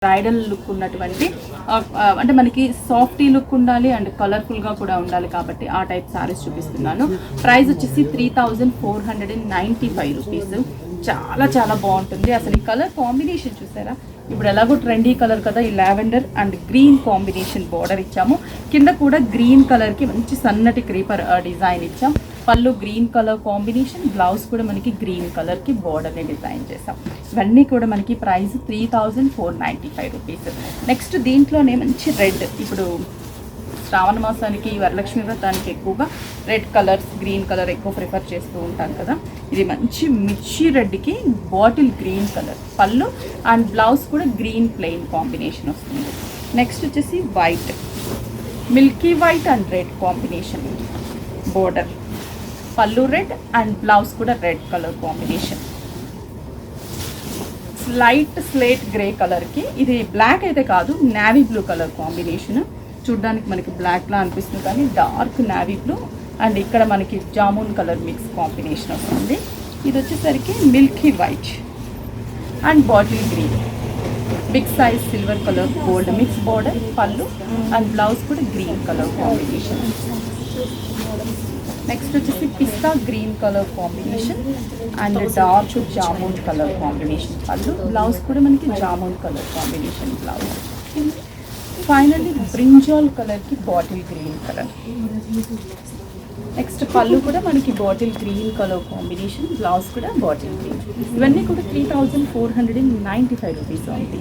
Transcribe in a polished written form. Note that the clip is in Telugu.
బ్రైడల్ లుక్ ఉన్నటువంటి అంటే మనకి సాఫ్టీ లుక్ ఉండాలి అండ్ కలర్ఫుల్గా కూడా ఉండాలి కాబట్టి ఆ టైప్ సారీస్ చూపిస్తున్నాను. ప్రైస్ వచ్చేసి 3495 రూపీస్. చాలా చాలా బాగుంటుంది. అసలు ఈ కలర్ కాంబినేషన్ చూసారా, ఇప్పుడు ఎలాగో ట్రెండీ కలర్ కదా, ఈ lavender and green combination border ఇచ్చాము. కింద కూడా గ్రీన్ కలర్కి మంచి సన్నటి క్రీపర్ డిజైన్ ఇచ్చాం. పళ్ళు గ్రీన్ కలర్ కాంబినేషన్, బ్లౌజ్ కూడా మనకి గ్రీన్ కలర్కి బార్డర్ని డిజైన్ చేసాం. ఇవన్నీ కూడా మనకి ప్రైస్ 3495 రూపీస్. నెక్స్ట్ దీంట్లోనే మంచి రెడ్, ఇప్పుడు శ్రావణ మాసానికి వరలక్ష్మి వ్రతానికి ఎక్కువగా రెడ్ కలర్స్, గ్రీన్ కలర్ ఎక్కువ ప్రిఫర్ చేస్తూ ఉంటాం కదా. ఇది మంచి మిర్చి రెడ్కి బాటిల్ గ్రీన్ కలర్ పళ్ళు అండ్ బ్లౌజ్ కూడా గ్రీన్ ప్లెయిన్ కాంబినేషన్ వస్తుంది. నెక్స్ట్ వచ్చేసి white, Milky white and red combination border, పళ్ళు రెడ్ అండ్ బ్లౌజ్ కూడా red colour combination. Light slate grey కలర్కి, ఇది బ్లాక్ అయితే కాదు, నావీ బ్లూ కలర్ కాంబినేషన్. చూడ్డానికి మనకి బ్లాక్లా అనిపిస్తుంది కానీ డార్క్ నావీ బ్లూ అండ్ ఇక్కడ మనకి జామున్ కలర్ మిక్స్ కాంబినేషన్ వస్తుంది. ఇది వచ్చేసరికి milky white and bottle green, big size silver colour gold mix border, pallu and blouse కూడా గ్రీన్ కలర్ కాంబినేషన్. నెక్స్ట్ వచ్చేసి pista green colour combination and dark jamun colour combination pallu, blouse కూడా మనకి jamun colour combination blouse. Finally brinjal కలర్కి bottle green colour. Next pallu కూడా మనకి bottle green colour combination, blouse కూడా బాటిల్ గ్రీన్. ఇవన్నీ కూడా 3495 రూపీస్ ఉంది.